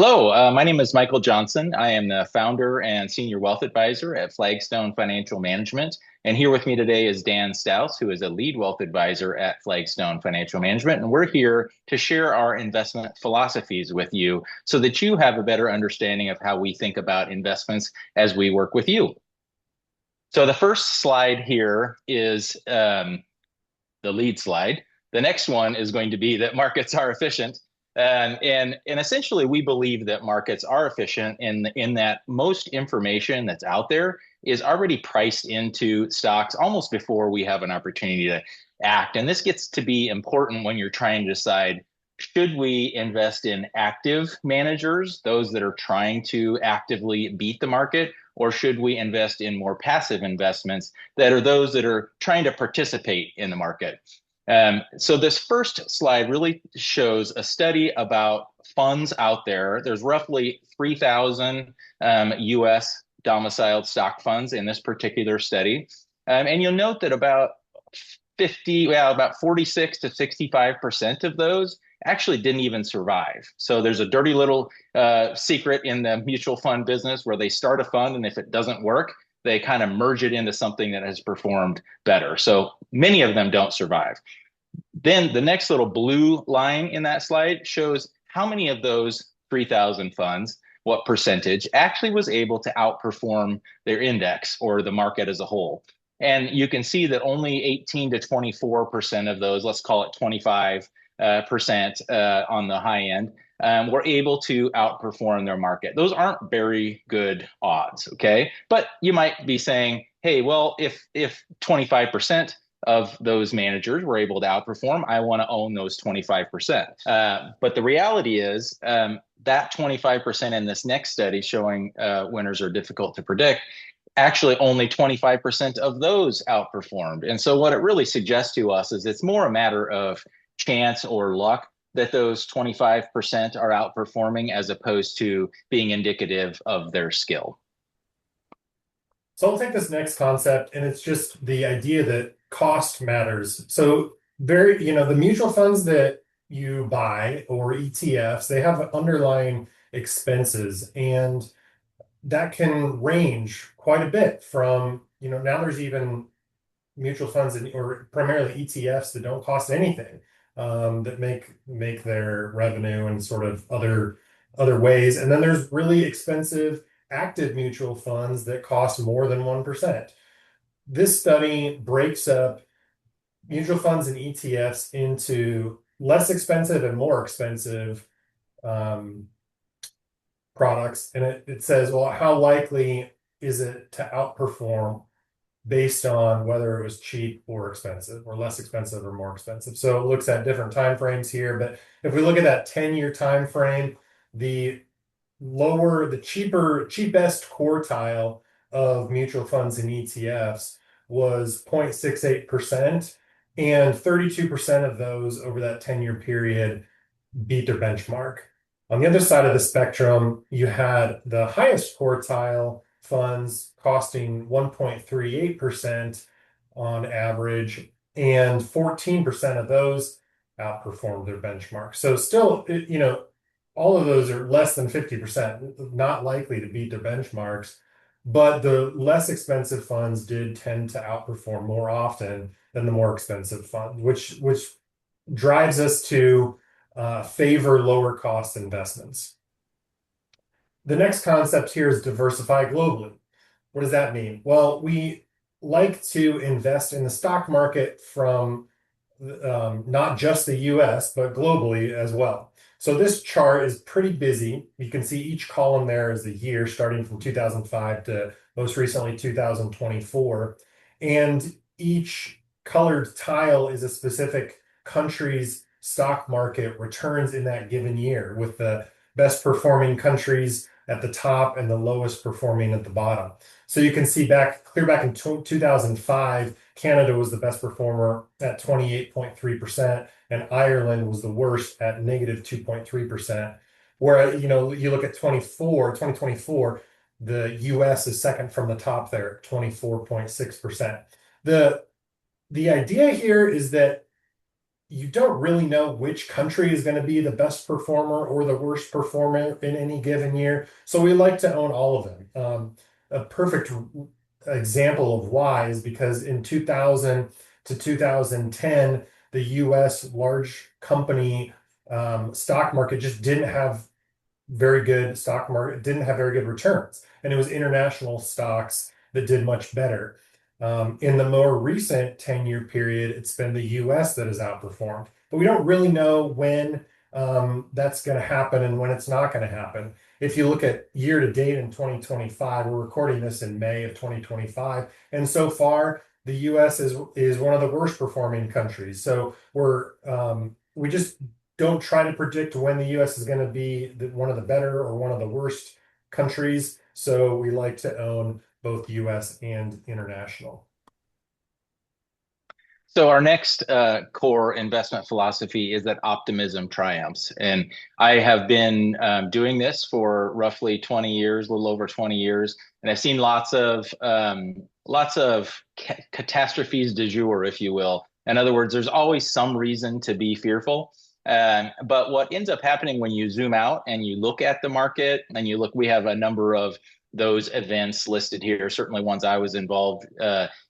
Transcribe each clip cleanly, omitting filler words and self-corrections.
Hello, my name is Michael Johnson. I am the founder and senior wealth advisor at Flagstone Financial Management. And here with me today is Dan Stouse, who is a lead wealth advisor at Flagstone Financial Management. And we're here to share our investment philosophies with you so that you have a better understanding of how we think about investments as we work with you. So the first slide here is the lead slide. The next one is going to be that markets are efficient. And essentially, we believe that markets are efficient in that most information that's out there is already priced into stocks almost before we have an opportunity to act. And this gets to be important when you're trying to decide, should we invest in active managers, those that are trying to actively beat the market, or should we invest in more passive investments that are those that are trying to participate in the market? So this first slide really shows a study about funds out there. There's roughly 3,000 US domiciled stock funds in this particular study. And you'll note that about 46 to 65% of those actually didn't even survive. So there's a dirty little secret in the mutual fund business where they start a fund, and if it doesn't work, they kind of merge it into something that has performed better. So many of them don't survive. Then the next little blue line in that slide shows how many of those 3,000 funds, what percentage actually was able to outperform their index or the market as a whole. And you can see that only 18 to 24% of those, let's call it 25% on the high end, were able to outperform their market. Those aren't very good odds, okay? But you might be saying, hey, well, if 25% of those managers were able to outperform, I want to own those 25%. But the reality is that 25% in this next study showing winners are difficult to predict, actually only 25% of those outperformed. And so what it really suggests to us is it's more a matter of chance or luck that those 25% are outperforming as opposed to being indicative of their skill. So I'll take this next concept, and it's just the idea that cost matters. So the mutual funds that you buy or ETFs, they have underlying expenses, and that can range quite a bit from, now there's even mutual funds or primarily ETFs that don't cost anything, that make their revenue in sort of other ways. And then there's really expensive active mutual funds that cost more than 1%. This study breaks up mutual funds and ETFs into less expensive and more expensive products. And it says, well, how likely is it to outperform based on whether it was cheap or expensive, or less expensive or more expensive. So it looks at different time frames here. But if we look at that 10-year time frame, the cheapest quartile of mutual funds and ETFs was 0.68%, and 32% of those over that 10-year period beat their benchmark. On the other side of the spectrum, you had the highest quartile funds costing 1.38% on average, and 14% of those outperformed their benchmark. So still, all of those are less than 50%, not likely to beat their benchmarks, but the less expensive funds did tend to outperform more often than the more expensive funds, which drives us to favor lower cost investments. The next concept here is diversify globally. What does that mean? Well, we like to invest in the stock market from not just the US, but globally as well. So this chart is pretty busy. You can see each column there is the year starting from 2005 to most recently 2024. And each colored tile is a specific country's stock market returns in that given year, with the best performing countries at the top and the lowest performing at the bottom. So you can see clear back in 2005, Canada was the best performer at 28.3%, and Ireland was the worst at negative 2.3%. Where, you look at 2024, the US is second from the top there at 24.6%. The idea here is that you don't really know which country is going to be the best performer or the worst performer in any given year. So we like to own all of them. A perfect example of why is because in 2000 to 2010, the US large company stock market just didn't have very good stock market, didn't have very good returns. And it was international stocks that did much better. In the more recent 10-year period, it's been the US that has outperformed. But we don't really know when that's going to happen and when it's not going to happen. If you look at year to date in 2025, we're recording this in May of 2025, and so far the US is one of the worst performing countries. So we just don't try to predict when the US is going to be one of the better or one of the worst countries. So we like to own both US and international. So our next core investment philosophy is that optimism triumphs, and I have been doing this for roughly 20 years, a little over 20 years, and I've seen lots of catastrophes du jour, if you will. In other words, there's always some reason to be fearful. But what ends up happening when you zoom out and you look at the market and you look, we have a number of those events listed here, certainly ones I was involved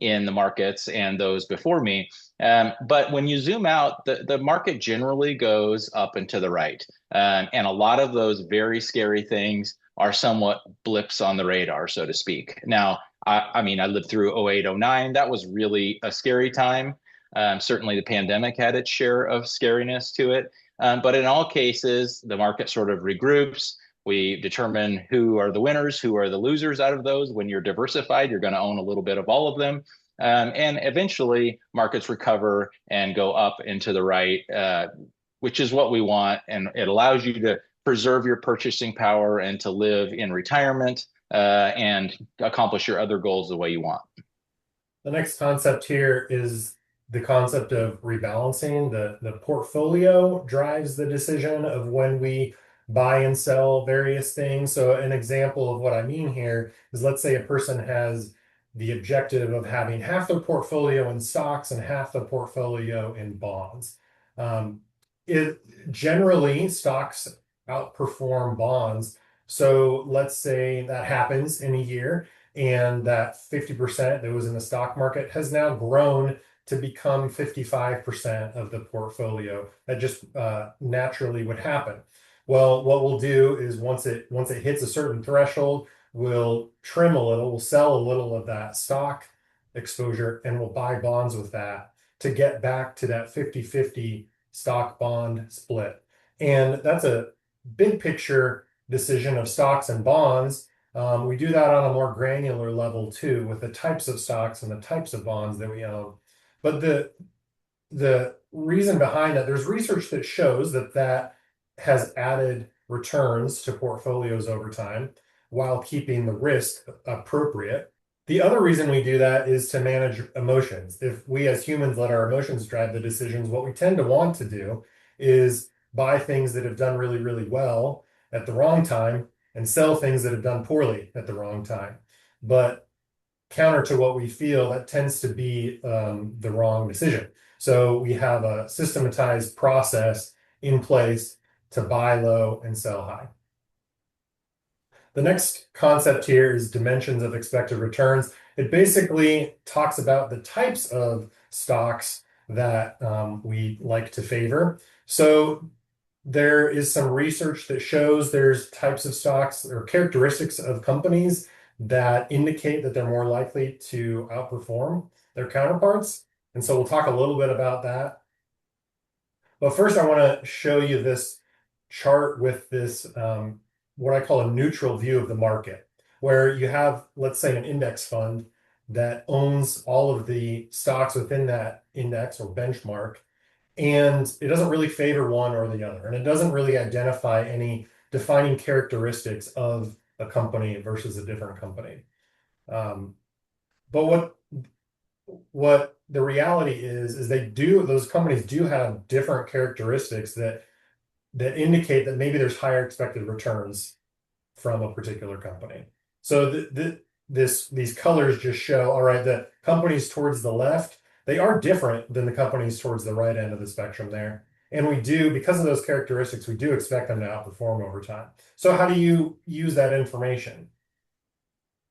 in the markets and those before me. But when you zoom out, the market generally goes up and to the right. And a lot of those very scary things are somewhat blips on the radar, so to speak. Now, I mean, I lived through 08, 09. That was really a scary time. Certainly the pandemic had its share of scariness to it. But in all cases, the market sort of regroups. We determine who are the winners, who are the losers out of those. When you're diversified, you're going to own a little bit of all of them. And eventually, markets recover and go up and to the right, which is what we want. And it allows you to preserve your purchasing power and to live in retirement and accomplish your other goals the way you want. The next concept here is the concept of rebalancing. The portfolio drives the decision of when we buy and sell various things. So an example of what I mean here is, let's say a person has the objective of having half their portfolio in stocks and half the portfolio in bonds. Generally, stocks outperform bonds. So let's say that happens in a year, and that 50% that was in the stock market has now grown to become 55% of the portfolio. That just naturally would happen. Well, what we'll do is once it hits a certain threshold, we'll trim a little, we'll sell a little of that stock exposure, and we'll buy bonds with that to get back to that 50-50 stock bond split. And that's a big picture decision of stocks and bonds. We do that on a more granular level too, with the types of stocks and the types of bonds that we own. But the reason behind that, there's research that shows that has added returns to portfolios over time while keeping the risk appropriate. The other reason we do that is to manage emotions. If we as humans let our emotions drive the decisions, what we tend to want to do is buy things that have done really, really well at the wrong time and sell things that have done poorly at the wrong time. But counter to what we feel, that tends to be the wrong decision. So we have a systematized process in place to buy low and sell high. The next concept here is dimensions of expected returns. It basically talks about the types of stocks that we like to favor. So there is some research that shows there's types of stocks or characteristics of companies that indicate that they're more likely to outperform their counterparts. And so we'll talk a little bit about that. But first, I want to show you this chart with this what I call a neutral view of the market, where you have, let's say, an index fund that owns all of the stocks within that index or benchmark, and it doesn't really favor one or the other, and it doesn't really identify any defining characteristics of a company versus a different company. But what the reality is those companies do have different characteristics that indicate that maybe there's higher expected returns from a particular company. So these colors just show, all right, the companies towards the left, they are different than the companies towards the right end of the spectrum there. And we do, because of those characteristics, we do expect them to outperform over time. So how do you use that information?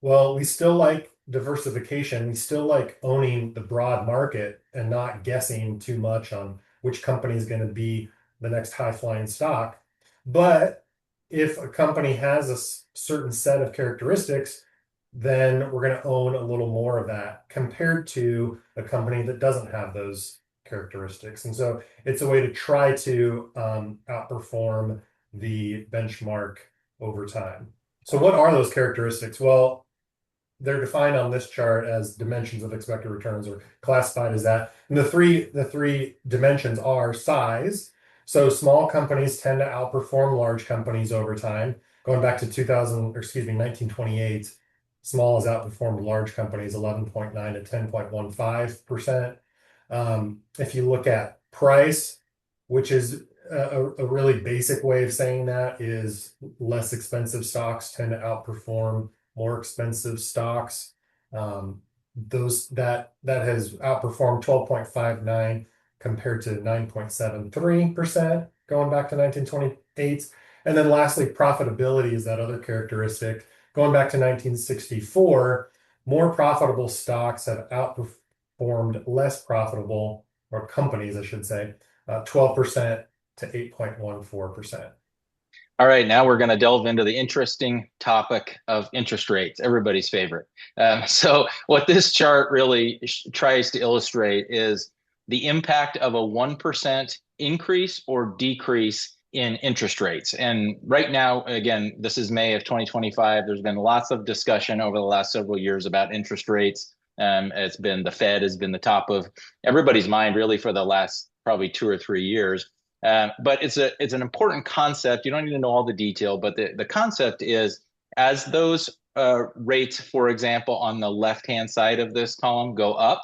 Well, we still like diversification. We still like owning the broad market and not guessing too much on which company is going to be the next high flying stock. But if a company has a certain set of characteristics, then we're going to own a little more of that compared to a company that doesn't have those characteristics. And so it's a way to try to outperform the benchmark over time. So what are those characteristics? Well, they're defined on this chart as dimensions of expected returns, or classified as that. And the three dimensions are size. So small companies tend to outperform large companies over time. Going back to 2000, or excuse me, 1928, small has outperformed large companies 11.9 to 10.15%. If you look at price, which is a really basic way of saying that, is less expensive stocks tend to outperform more expensive stocks. Those that has outperformed 12.59 compared to 9.73% going back to 1928. And then lastly, profitability is that other characteristic. Going back to 1964, more profitable stocks have outperformed less profitable, or companies, I should say, 12% to 8.14%. All right, now we're going to delve into the interesting topic of interest rates, everybody's favorite. So, what this chart really tries to illustrate is the impact of a 1% increase or decrease in interest rates. And right now, again, this is May of 2025. There's been lots of discussion over the last several years about interest rates. It's been the Fed has been the top of everybody's mind really for the last probably 2 or 3 years. But it's an important concept. You don't need to know all the detail, but the concept is as those rates, for example, on the left-hand side of this column go up,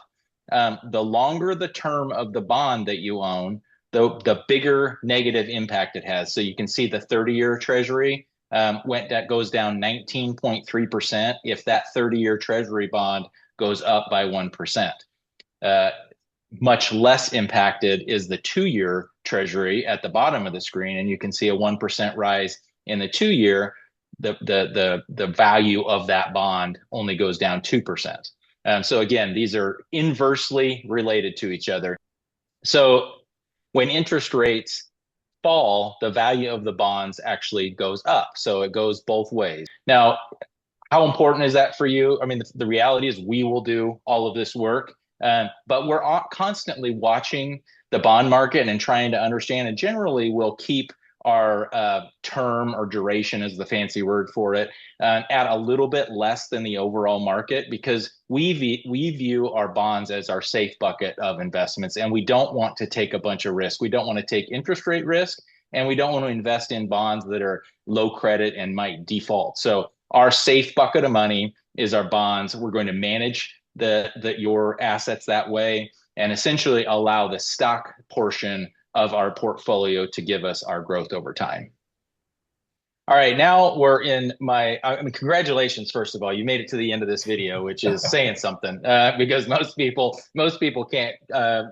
the longer the term of the bond that you own, the bigger negative impact it has. So you can see the 30-year Treasury that goes down 19.3% if that 30-year Treasury bond goes up by 1%. Much less impacted is the 2-year Treasury at the bottom of the screen, and you can see a 1% rise in the 2-year. The value of that bond only goes down 2%. So again, these are inversely related to each other. So when interest rates fall, the value of the bonds actually goes up. So it goes both ways. Now, how important is that for you? I mean, the reality is we will do all of this work, but we're constantly watching the bond market and trying to understand, and generally we'll keep our term or duration is the fancy word for it at a little bit less than the overall market, because we view our bonds as our safe bucket of investments, and we don't want to take a bunch of risk. We don't want to take interest rate risk, and we don't want to invest in bonds that are low credit and might default. So our safe bucket of money is our bonds. We're going to manage your assets that way and essentially allow the stock portion of our portfolio to give us our growth over time. All right, now we're in congratulations, first of all. You made it to the end of this video, which is saying something because most people can't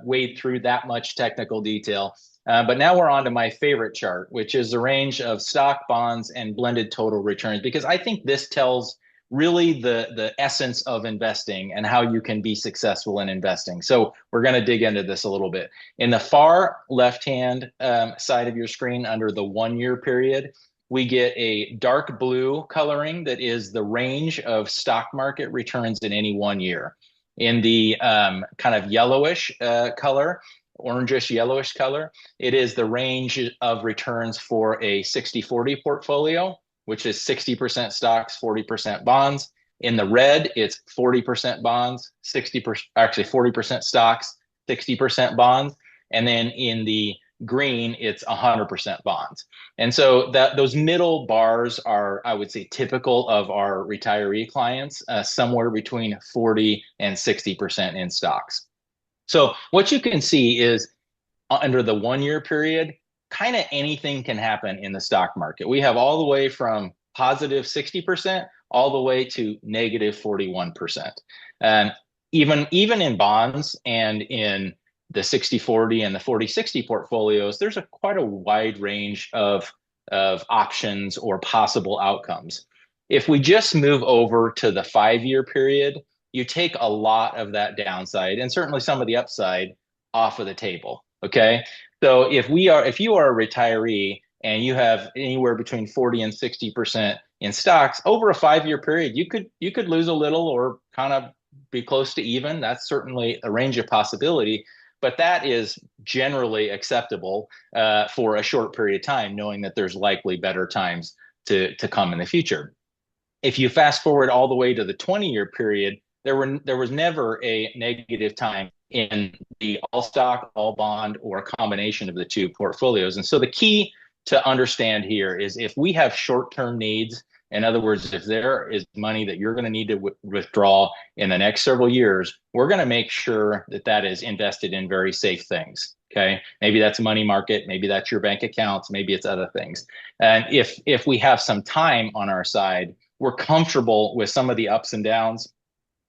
wade through that much technical detail. But now we're on to my favorite chart, which is the range of stock, bonds, and blended total returns, because I think this tells really the essence of investing and how you can be successful in investing. So we're going to dig into this a little bit. In the far left-hand side of your screen, under the 1-year period, we get a dark blue coloring that is the range of stock market returns in any 1 year. In the kind of yellowish color, orangish yellowish color, it is the range of returns for a 60-40 portfolio, which is 60% stocks, 40% bonds. In the red, it's 40% bonds, 40% stocks, 60% bonds. And then in the green, it's 100% bonds. And so those middle bars are, I would say, typical of our retiree clients, somewhere between 40 and 60% in stocks. So what you can see is under the 1-year period, kind of anything can happen in the stock market. We have all the way from positive 60% all the way to negative 41%. even in bonds and in the 60/40 and the 40/60 portfolios, there's quite a wide range of options or possible outcomes. If we just move over to the 5 year period, you take a lot of that downside and certainly some of the upside off of the table. Okay. So if you are a retiree and you have anywhere between 40 and 60% in stocks over a 5 year period, you could lose a little or kind of be close to even. That's certainly a range of possibility, but that is generally acceptable for a short period of time, knowing that there's likely better times to come in the future. If you fast forward all the way to the 20 year period, there was never a negative time in the all stock, all bond, or a combination of the two portfolios. And so the key to understand here is if we have short term needs, in other words, if there is money that you're going to need to withdraw in the next several years, we're going to make sure that that is invested in very safe things. Okay. Maybe that's a money market. Maybe that's your bank accounts. Maybe it's other things. And if we have some time on our side, we're comfortable with some of the ups and downs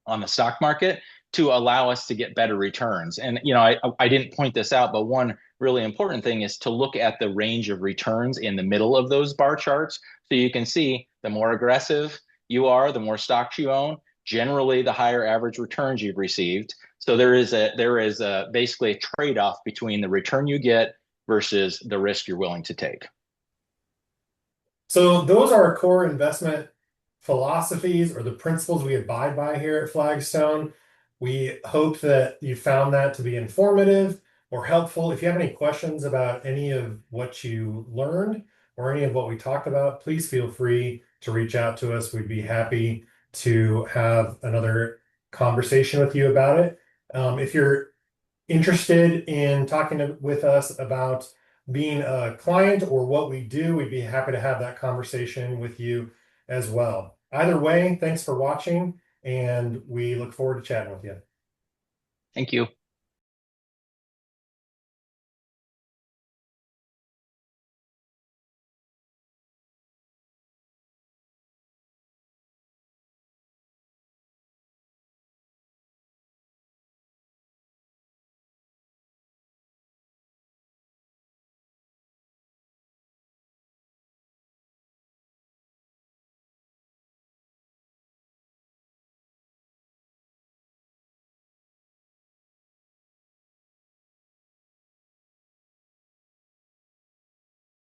on the stock market to allow us to get better returns. And I didn't point this out, but one really important thing is to look at the range of returns in the middle of those bar charts. So you can see the more aggressive you are, the more stocks you own, generally the higher average returns you've received. So there is basically a trade-off between the return you get versus the risk you're willing to take. So those are our core investment philosophies or the principles we abide by here at Flagstone. We hope that you found that to be informative or helpful. If you have any questions about any of what you learned or any of what we talked about, please feel free to reach out to us. We'd be happy to have another conversation with you about it. If you're interested in talking with us about being a client or what we do, we'd be happy to have that conversation with you as well. Either way, thanks for watching, and we look forward to chatting with you. Thank you.